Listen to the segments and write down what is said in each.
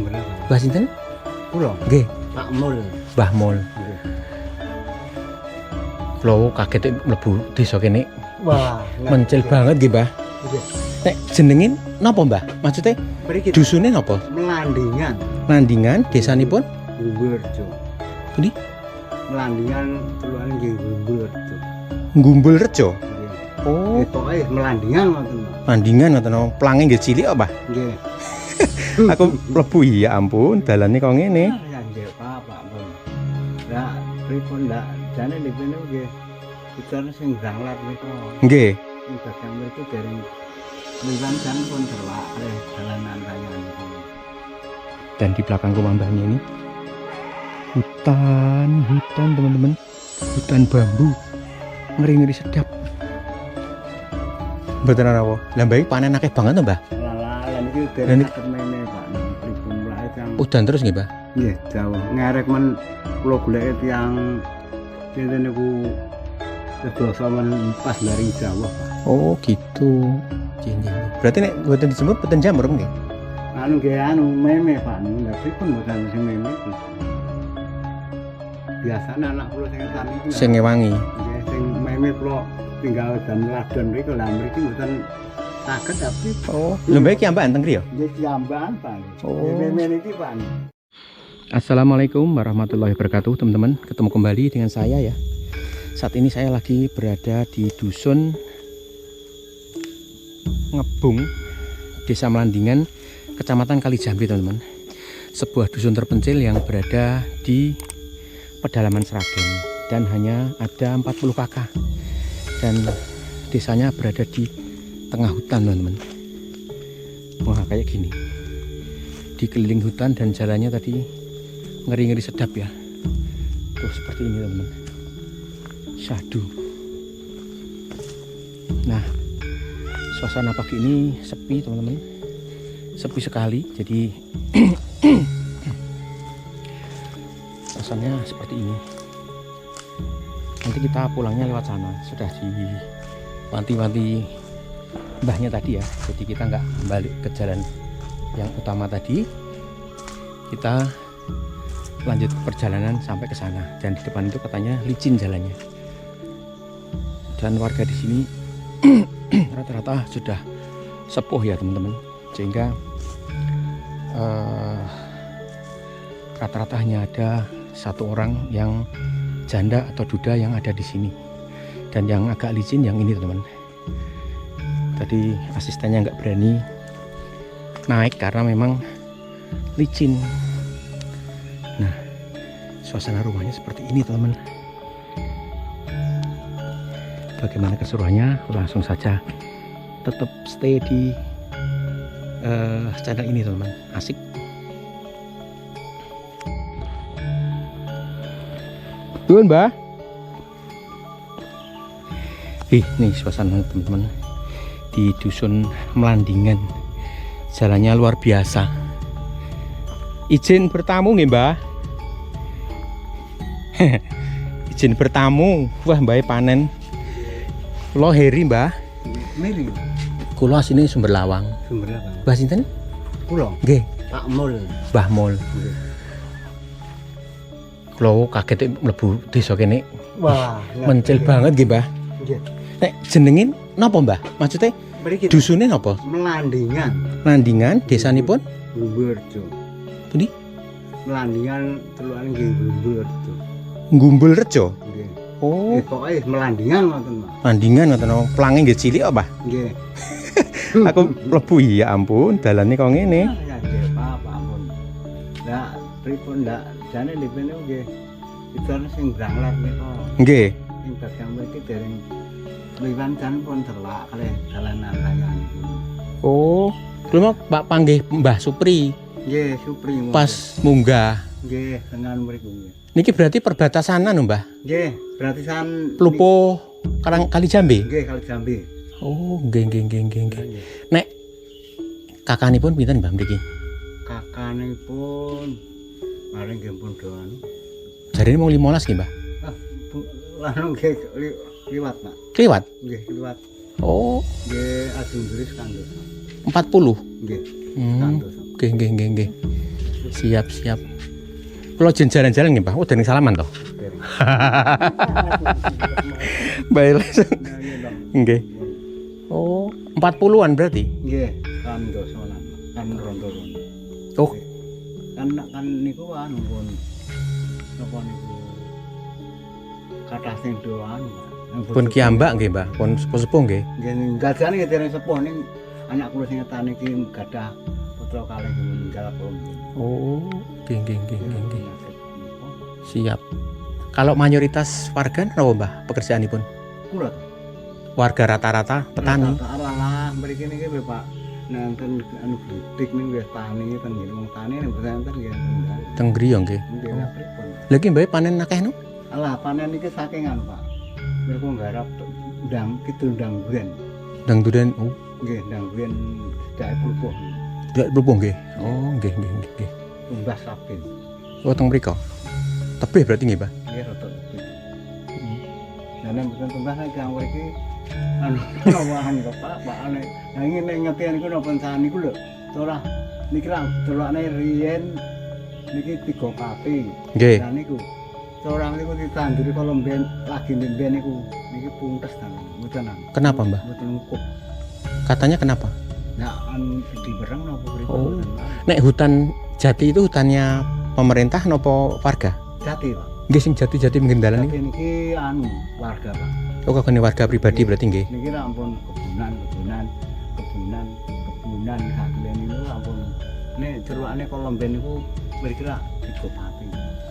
Mbah sinten? Kula. Nggih, Pak Mul. Mbah Mul. Kula kaget mlebu desa kene. Wah, Mencil banget nggih, Mbah. Nek jenengin napa, Mbah? Maksudnya Mriki dusune napa? Melandingan. Landingan desanipun Gumberjo. pundi? Melandingan tuluan nggih Gumberjo. Ngumbul Rejo. Nggih. Oh, Pokoke melandingan ngoten, Pak. landingan ngoten no. Plange nggih cilik kok, Mbah. Nggih. Aku mlebu ya ampun, dalane kok ngene. Ya nggih, Pak, Pun. Lah, pripun ndak jane dipene nggih. Bicara sing zanglat niku. Nggih. Ing bagian mriki dereng liwan jan pun terlak oleh dalanan raya niku. Dan di belakang rumah mbahnya ini hutan teman-teman, hutan bambu, ngeri sedap. Mboten ana apa. Lah mbah iki panen akeh banget to, Mbah? Lah niki Lah dereng niki- saged mene, Pak. Pripun mlae kang Udan terus nggih, Mbah? nggih jauh. Ngerek men kula goleki tiyang sinten niku sedoso men pas dari Jawa, Pak. Oh, gitu. Nggih. Berarti nek mboten dijemur mboten jamur nggih. Anu nggih anu meme, Pak. Lah pripun mboten sing meme iki. Biasane anak kula sing tani iki. Sing ngewangi. Nggih sing meme kula tinggal dan ladon mriku lah mriki mboten saged tapi Oh, lho mbah iki ambak anteng griya. nggih kiamban, Pak. Oh. Meme niki, Pak. Assalamualaikum warahmatullahi wabarakatuh, teman-teman. Ketemu kembali dengan saya ya. Saat ini saya lagi berada di dusun Ngebung, Desa Melandingan, Kecamatan Kalijambi, teman-teman. Sebuah dusun terpencil yang berada di pedalaman Sragen dan hanya ada 40 kakak. Dan desanya berada di tengah hutan, teman-teman. Wah, kayak gini. Dikeliling hutan dan jalannya tadi ngeri-ngeri sedap ya. Tuh seperti ini, teman-teman. Syahdu. Nah, suasana pagi ini sepi, teman-teman. Sepi sekali. Jadi suasananya seperti ini. Nanti kita pulangnya lewat sana. Sudah diwanti-wanti mbahnya tadi ya. Jadi kita nggak balik ke jalan yang utama tadi. Kita lanjut perjalanan sampai ke sana. Dan di depan itu katanya licin jalannya. Dan warga di sini rata-rata sudah sepuh ya, teman-teman. Sehingga rata-rata hanya ada satu orang yang janda atau duda yang ada di sini. Dan yang agak licin yang ini, teman-teman. Tadi asistennya nggak berani naik karena memang licin. Nah, suasana rumahnya seperti ini, teman-teman. Bagaimana keseruannya? Langsung saja tetap stay di channel ini, teman-teman. Asik. Tuh, Mbah. Nih suasana, teman-teman, di dusun Melandingan. Jalannya luar biasa. Izin bertamu nggih, Mbah? Izin bertamu. Wah, Mbah panen. Kula Heri, Mbah. Miri Kula asline Sumber Lawang. sumber apa? Mbah sinten? Kula. Nggih, Pak Mul. Mbah Mul. Kula kaget mlebu desa kene. Wah, Mencil banget nggih, Mbah. Nggih. Nek jenengin napa, Mbah? Maksudnya Mriki dusune napa? melandingan Landingan desanipun Gumberjo. pundi? Melandingan tuluan nggih Gumberjo. Ngumbul Rejo. Nggih. Oh, Pokoke melandingan ngoten, Pak. landingan ngoten no. Plange nggih cilik kok, Mbah. Nggih. Aku mlebu ya ampun, dalane kok ngene. Ya nggih, Pak, Pun. Lah pripun ndak jane dipene nggih. Bicara sing zanglat niku. Nggih. Ing bagian mriki dereng liwan jan pun terlak oleh dalanan raya niku. Oh, dulu Pak panggih Mbah Supri Nggih, Supri. pas munggah. Nggih, dengan mriku nggih. Niki berarti perbatasanan lho, Mbah. Nggih, berartisan Plupo Kalijambi. nggih Kalijambi. Oh, nggih. Nek kakanipun pinten, Mbah mriki? Kakanipun maring nggih pun doan. Jarine mau 15 nggih, Mbah. Lanu nggih liwat, Pak. Kliwat. Nggih, liwat. Oh, Nggih ajeng Inggris kan 40. Nggih, Hmm. kandos. Nggih. Siap. Kalau jalan-jalan nggih, Pak. Oh, dening salaman toh. Baik langsung. Nggih. Oh, 40-an berarti. Nggih, kan dosonan, kan rondo-rondo. Oh, Kan niku anu pun napa niku kathah sing do anu Pak. pun kiambak nggih, Mbah. Pun sepuh-sepuh nggih. Nggih dadane nggih dereng sepuh ning anak kula sing ngetani iki gadah putra kalih ninggal kula. Oh, nggih. Siap. Kalau mayoritas warga napa, Mbah, pekerjaanipun? Kula Warga rata-rata petani. Lah mriki niki lho Pak. Nenten anu butik niku nggih tani ten nggih wong tani nek pesantren nggih tunggal. Teng griya nggih. Nggih lha pripun. Lha iki Mbah panen akeh no? Alah panen iki saking anu Pak. Mereka nggarap ndang kidul ndang buren. Ndang duren. Oh, Nggih ndang buren dak pulpuh. dak pelupuk nggih. Oh, nggih. Tumbas sabin. Oh, teng mriko. Tebih berarti nggih, Mbah. Nggih rada tebih. Lah nek mboten tumbas nek kanggo iki anu wahan kok Pak ane. Lah iki nek ngerti niku napa sahan niku lho. Ora niki ra delokane riyen niki 3 pati. Nggih. Lah niku orang niku ditanduri kalau mben lagi mben niku niki puntes ta mboten anu. Kenapa, Mbah? Mboten ngukup. Katanya kenapa? Nah, di berang napa pripun? Oh. Mboten anu. Nek hutan jati itu hutannya pemerintah nopo warga? Jati Pak. Nggih sing jati-jati menggendalan Jati iki. niki anu warga Pak. Oh, kagone warga pribadi berarti nggih. Niki ra ampun kebunan saklian niku ampun. Nek jerukane kalau mben niku kira-kira 3 pati.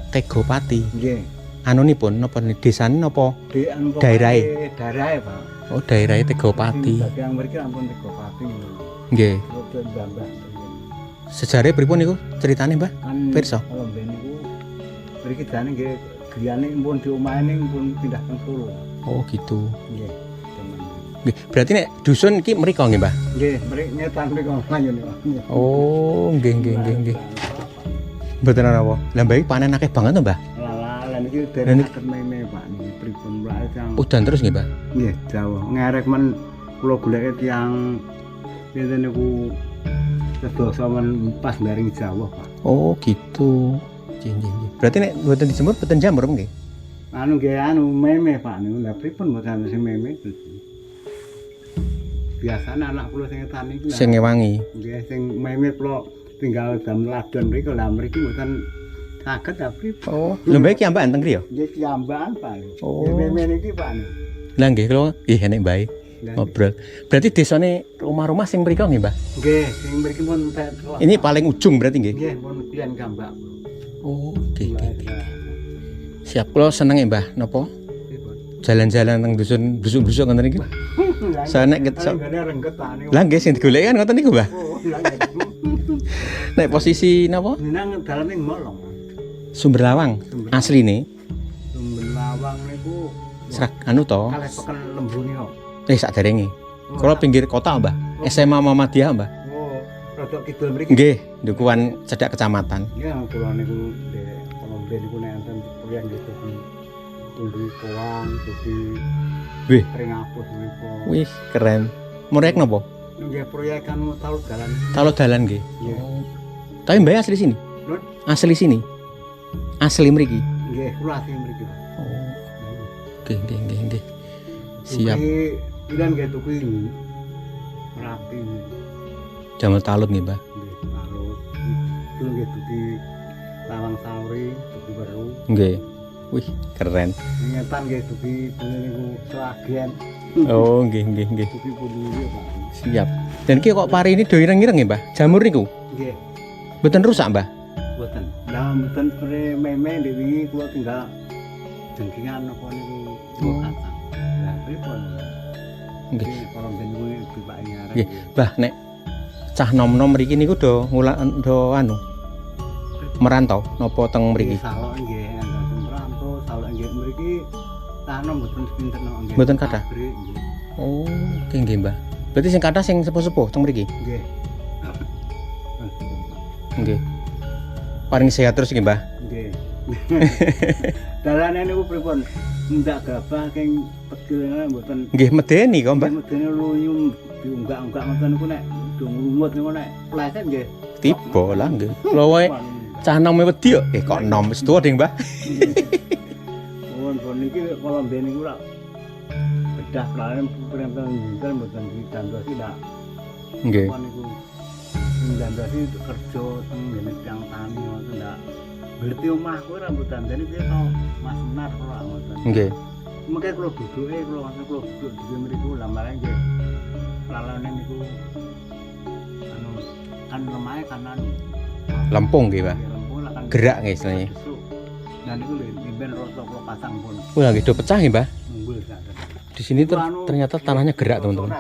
Tegopati. Nggih. Anunipun napa desane napa? Di anu Daerahe. Daerahe Pak. Oh, daerahnya Tegopati. Dadi yang mriki ampun 3 pati. Nggih. Rada mbah-mbah. Sejarah pripun niku ceritane, Mbah? Kan Pirsa. kalau mben niku mriki jane nggih griyane pun diomahe ning pun pindah teng Solo. Oh, gitu. Nggih. Nggih, berarti nek dusun iki mriko nggih, Mbah? Nggih, mriki nyetan mriki lanjut niku. Oh, nggih. Mboten ana apa. Lah Mbah iki panen akeh banget to, Mbah? Lah niki dereng saged meme Pak niki pripun wae sang. Udan terus nggih, Mbah? Nggih, jauh. Ngerek men kula goleki tiyang pinten niku sedoso men pas ndaring Jawa, Pak. Oh, gitu. Nggih. Berarti nek mboten dijemur mboten jamur nggih? Anu nggih anu meme Pak niku. Lah pripun mboten sing meme. Biasane anak kula sing ngetani iku. Sing ngewangi. Nggih, sing meme kula tinggal jam ladon mriki lah mriki mboten saged ta pripun. Oh, lho Mbah iki ambakan teng griya? Nggih kiambakan Pak. Oh. Nggih meme niki Pak niku. Lah nggih kula nggih enek Mbah. Ngobrol. Berarti desane rumah-rumah sing mriko nggih, Mbah? Nggih, sing mriki pun entek. Ini paling ujung berarti nggih? Nggih, pun kian gambak. Oh, nggih. Siap kula seneng ya, Mbah. Napa? Jalan-jalan teng dusun busuk-busuk ngoten iki. Saya nek lah nggih sing digoleki kan ngoten niku, Mbah. Nek posisi napa? Nang dalane molong. Sumber Lawang asline. Sumber Lawang niku Serak anu to. kalih peken lembu niku. Saderenge. Kula pinggir kota, Mbah. SMA Muhammadiyah, Mbah. Oh, rada kidul mriki. Nggih, dukuhan cedhak kecamatan. Nggih, kula niku Kolombe niku nek enten proyek gitu di Tundri Poang, di Wih. Pringapus niku. Wih, keren. Proyek napa? Nggih, proyek kan talu dalan. Talo dalan nggih. Nggih. Tapi Mbah asli sini? Nun? Asli sini. Asli mriki. Nggih, kula asli mriki. Oh. Nggih. Siap. Ilan nggih tuku Merapi. Jamur talut nggih, Mbah. Nggih, talut. Itu nggih tuku Lawang Sauri, tuku Weru. Nggih. Wih, keren. Ngetan nggih tuku punya niku Sragen. Oh, nggih. Tuku pundi Pak. Siap. Dan ki kok pari ini do ireng-ireng nggih, Mbah? Jamur niku Nggih, mboten rusak, Mbah? mboten. Lah mboten pre meme ndek wingi kula tinggal jengkingan napa niku kacang. Lah pripun? Nggih. Kalau ben kuwi dipake ngarep. Nggih, Mbah nek cah nom-nom mriki niku do anu merantau napa teng mriki? Salok nggih, angga semranto, salok nggih mriki tanam mboten pinten nggih. Mboten kathah? Pabrik, nggih. Oh, nggih, Mbah. Berarti sing kathah sing sepuh-sepuh teng mriki? Nggih. Nggih. Paring sehat terus nggih, Mbah. Nggih. Dalane niku pripun? Ndak gabah keng pegel mboten. Nggih, medeni kok, Mbah. Medene luyung diunggak-unggak ngoten niku nek do nglumut niku nek pleset nggih. Tiba lah nggih. Lho wae Cah nom wedi yo. Kok nom wis tuwa ding, Mbah. Pun niki kalau mbiyen niku ora bedah pelane perintah ngintel mboten didandosi lah. Nggih. Niku dandosi kerja teng ngene tiyang tani ngoten ndak. Berarti omah kuwi ra mboten dandani piye to Mas Menar kula ngoten. Nggih. Mengke kula duduke kula duduk di mriku lah malah nggih. Lalane niku kan lemahe kanan Lempung nggih, Mbah. lempung lah kan Gerak nggih istilahnya. Dan niku lho mimpen roto kula pasang pun Wah, nggih do pecah nggih, Mbah. munggul sak. Di sini ternyata tanahnya gerak, teman-teman.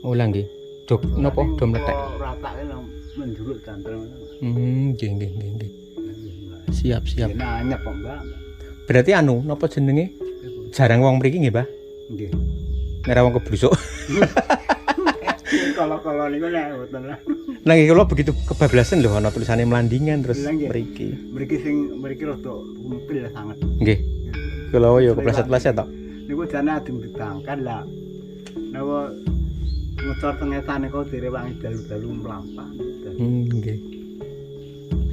Oh, lah nggih. Do napa do meletek. Ratake nang menjuruk jantreng. Nggih, nggih, nggih, nggih. Siap, siap. Nah, anyep kok, Mbak. Berarti anu napa jenenge? Jarang wong mriki nggih, Mbah. Nggih. Nek ra wong kebrusuk. Kalau niku nek mboten lah. Lah nggih kula begitu kebablasan lho ana tulisannya Melandingan terus Lah, nggih. mriki. Mriki rada kumpil sangat. Nggih. Kula yo kepleset-pleset tok. Niku jane adem ditangkan lah. Napa ngecor tengetan niku direwangi dalu-dalu mlampah. Nggih.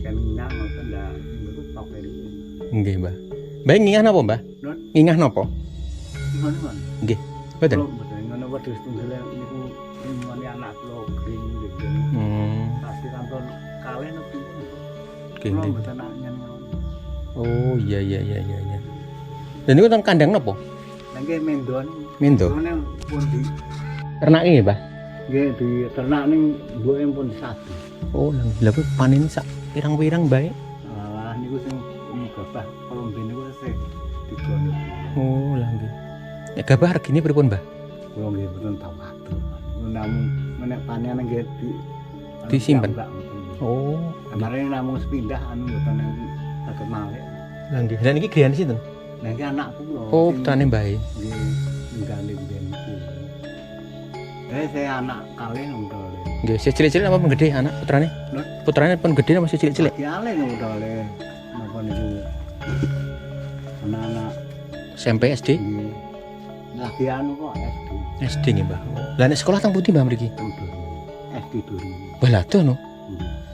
Kan nyang ngoten lah niku tok niku. Nggih, Mbah. Mbah ngingah napa, Mbah? Nun? Ngingah napa? Ngono. Nggih. Mboten. Mboten ngono wedhus tunggal niku ngene anak kula green gitu. Pasti kantor kalih nopo. Nggih, Kula nggih. mboten nyen ngono. Oh, iya iya iya iya iya. Dan niku teng kandang napa? Lah nggih mendon. Mendo. Ngene pun di Ternak iki, Mbah. nggih di ternak ning mbuke pun satu. Oh, lha kuwi panen sak pirang-pirang bae. Alah niku sing gabah kalau mben niku sing digoni. Oh, lah nggih. Nek gabah regine pripun, Mbah? Kula nggih mboten tau atur. Namun menek panen nggih Disimpen? Mbak. Oh, Kemarin namung sepindah anu mboten saged malih. lah nggih. Dan iki griyan sinten? Lah iki anakku lho. Oh, sing- putrane Mbah. Nggih, ninggali mben niku. Saya anak kalih nunggal. Nggih, si cilik-cilik apa pun gede anak putrane? Lho? Putrane pun gede apa si cilik-cilik? Kalih nunggal. Napa niku? Anak-anak SMP, SD? nggih. Lagi anu kok SD. SD nggih, Mbah. Lah nek sekolah teng pundi, Mbah mriki? SD dulu. Lah adoh no.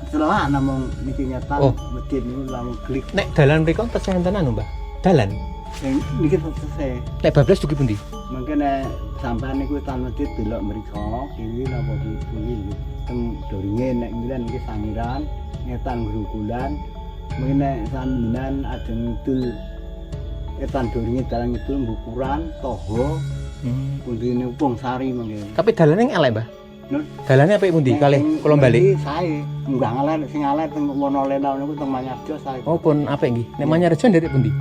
Setelah namung niki nyetan Oh. masjid niku langsung klik. Nek dalan mriko tesih enten anu, Mbah. Dalan. Sing niki selesai. Nek bablas dugi pundi? Mungkin nek sampean niku tan masjid delok mriko kiri napa kiri. Teng doringe nek ngilan niki sangiran, ngetan grugulan. Mungkin nek sambinan ajeng ngidul etan doringe dalan ngidul bukuran, toho, pundi niku Pung Sari mungkin. Tapi dalane elek, Mbah. Nun. Dalane apik pundi? Kalih kula balik. Sae, munggah ngaler sing ngaler teng Wonolela niku teng Manyarjo sae. Oh, pun apik nggih. Nek Manyarjo nderek pundi?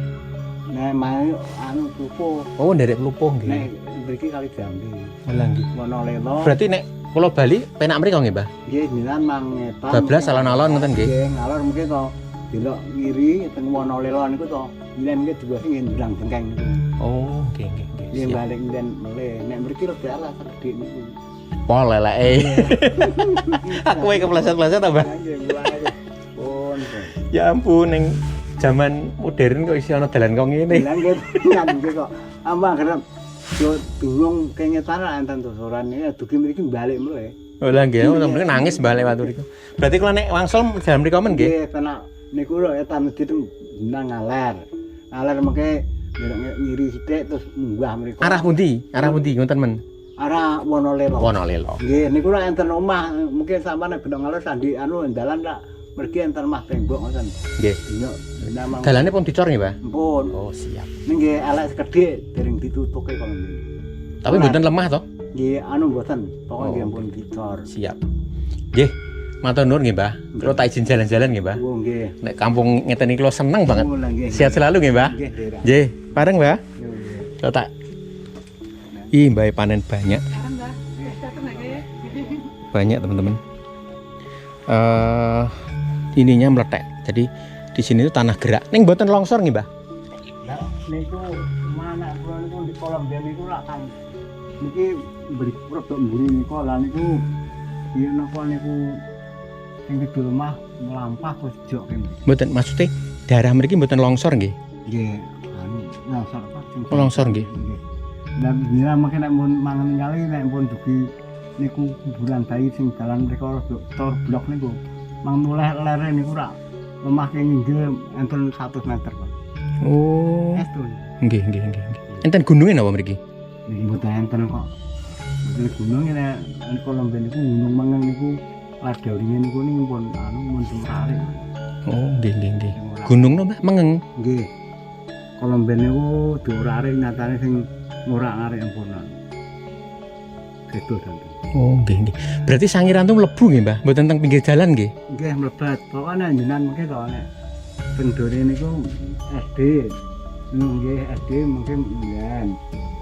Nek main anu Klupo, Oh, nderek Klupuh nek nggih. mriki kali Jambi. Lah nggih. Wonolela. Berarti nek kula bali penak mriko nggih, Mbah. Nggih jenengan mangetan. Bablas alon-alon ngoten nggih. Nggih, ngalor mungkin to. Delok ngiri teng Wonolela niku to. Ngilen nggih dua sing ndang bengkeng niku. Oh, nggih nggih nggih. Nggih Siap. balik ngilen mele. Nek mriki rada alas gedhe niku. Pol leleke. Aku wae kepleset-pleset ta, Mbah. Nggih mulai. Pun. Ya ampun ning zaman modern kok isi ana dalan kok ngene. Bilang gitu, nggak kok. Ambang kerap. Yo bingung kengetan enten dosoran ini dugi mriki balik mule. Oh lah nggih, mriki nangis balik waktu niku. Berarti kalau nek wangsul dalam mriko men nggih. Nggih, tenan niku lho etan masjid nang ngaler. Ngaler mengke ngiri sithik terus munggah mriko. Arah pundi? Arah pundi ngoten men. Arah Wonolela. Wonolela. Nggih, niku lho enten omah, mungkin sampean nek bedong ngaler sandi anu dalan tak mergi enten omah tembok ngoten. Nggih. Dinyo namang. Dalane pun dicor nggih, Pak. Pun. Oh, siap. Nggih elek sekedhik dereng ditutuke kono. Tapi mboten lemah to? Nggih, anu mboten. Pokoke nggih Oh. pun dicor. Siap. Nggih. Matur nuwun nggih, Mbah. Kula tak izin jalan-jalan nggih, Mbah. Oh nggih. Nek kampung ngeten iki kula seneng banget. Oh, lah, nggih. Sehat selalu nggih, Mbah. Nggih, Dera. Nggih, bareng, Mbah. Nggih. Kula tak Ih, Mbah panen banyak. Banyak, teman-teman. Ininya meletek. Jadi di sini tuh tanah gerak. Ning mboten longsor nggih, Mbah. Lah niku mana kula niku di kolam ben niku lak kan. Niki beri produk mburi niku lah niku iya napa niku sing di rumah melampah terus jok kene. Mboten maksudnya daerah mriki mboten longsor nggih. Nggih, anu longsor apa? Oh, longsor nggih. Nggih. Lah bila mungkin nek mun mangan kali nek pun dugi niku kuburan bayi sing dalan mriko tor blok niku. Mang mulai lere niku rak Omah kene nginggil enten 100 meter, Pak. Oh, Estun. nggih. Enten gununge napa mriki? Niki mboten enten kok. Mboten gunung nek Kolomben niku gunung mangen niku ada ringin niku pun mun semrare. Oh, nggih. Gunung napa mengeng? Nggih. Kolomben niku diurare nyatane sing ora arek empunan. Gitu santen. Oh, nggih. Berarti sangiran tuh mlebu nggih, Mbah? Mboten teng pinggir jalan nggih? Nggih mlebet. Pokoke jenengan mengke to nek teng dore niku SD. Nggih SD mungkin mbiyen.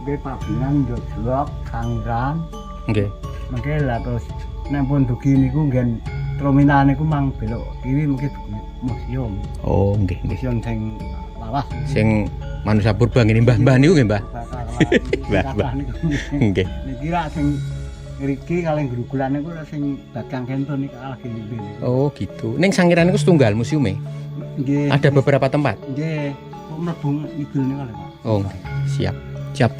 Nggih pabingan jog sangiran. Nggih. Mengke lah terus nek pun dugi niku nggen terminal niku mang belok kiri mungkin dugi museum. Oh, nggih. Museum sing lawas Sing manusia purba ngene Mbah niku nggih, Mbah? Mbah. Nggih. Niki ra sing ngriki kalih grugulan niku sing dagang kenton niku lagi niku. Oh, gitu. Ning sangiran niku setunggal museume. Nggih. Ada beberapa tempat. Nggih. Kok mlebu idul niku lho, Pak. Oh, siap.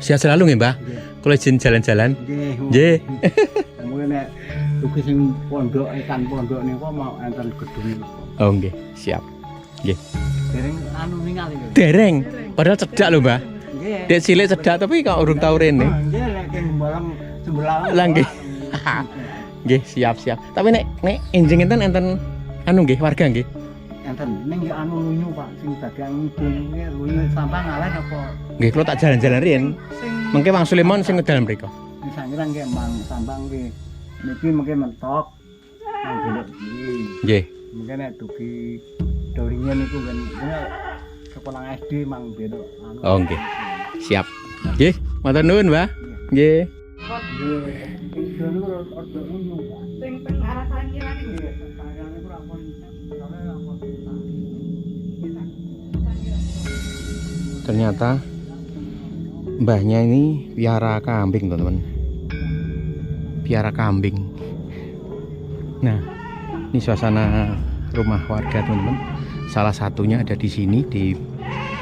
Sehat selalu nggih, Mbah. Nggih. Kula izin jalan-jalan. Nggih. Nggih. Mungkin nek dugi sing pondok ikan pondok niku mau enten gedung niku. Oh, nggih. Siap. Nggih. Dereng anu ningali lho. Dereng. Padahal cedak lho, Mbah. Nggih. Dek cilik cedak tapi kok urung tau rene. Nggih nek keng mbalang sembelang. Lah nggih. Nggih, siap. Tapi nek enjing enten anu nggih warga nggih. Enten ning anu lunyu Pak sing dagang itu nggih lunyu sampah ngalah apa. Nggih, kula tak jalan-jalan riyen. Sing Mengke Wang Sulaiman sing ngedal mriko. sangiran nggih mang sampah nggih. Niki mungkin mentok. Nang belok iki. Nggih. Mungkin nek dugi doringe niku kan sekolah SD mang belok anu. Oh, nggih. Siap. Nggih, matur nuwun, Mbah. Nggih. Itu niku ordo lunyu Pak. Sing teng arah sangiran iki. Nggih, sangiran niku ra pun Ternyata mbahnya ini piara kambing, teman-teman. Piara kambing. Nah, ini suasana rumah warga, teman-teman. Salah satunya ada di sini, di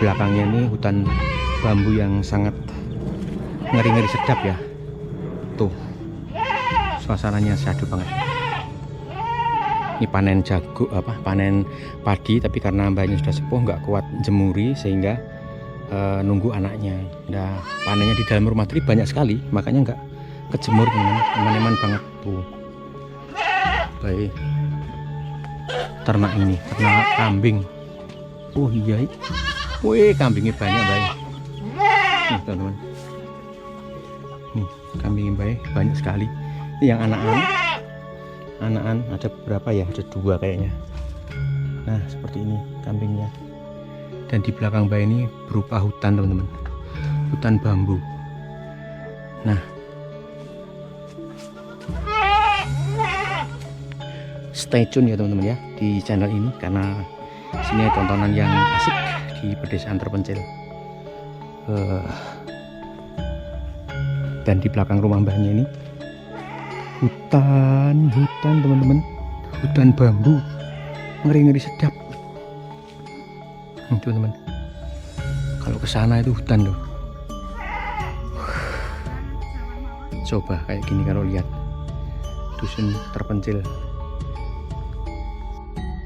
belakangnya ini hutan bambu yang sangat ngeri-ngeri sedap ya. Tuh, suasananya syahdu banget. Ini panen panen padi, tapi karena mbahnya sudah sepuh nggak kuat jemuri sehingga nunggu anaknya. Nah, panennya di dalam rumah tadi banyak sekali, makanya nggak kejemur, teman-teman banget tuh. Baik, ternak ini, ternak kambing. Oh iya, wih kambingnya banyak baik. Nih teman-teman, nih kambingnya baik banyak sekali. Ini yang anakan ada berapa ya? Ada 2 kayaknya. Nah seperti ini kambingnya. Dan di belakang bayi ini berupa hutan, teman-teman, hutan bambu. Nah, stay tune ya teman-teman ya di channel ini, karena sini ada tontonan yang asik di pedesaan terpencil. Dan di belakang rumah mbahnya ini hutan teman-teman, hutan bambu ngeri-ngeri sedap. Teman-teman, kalau ke sana itu hutan loh. Coba kayak gini kalau lihat dusun terpencil.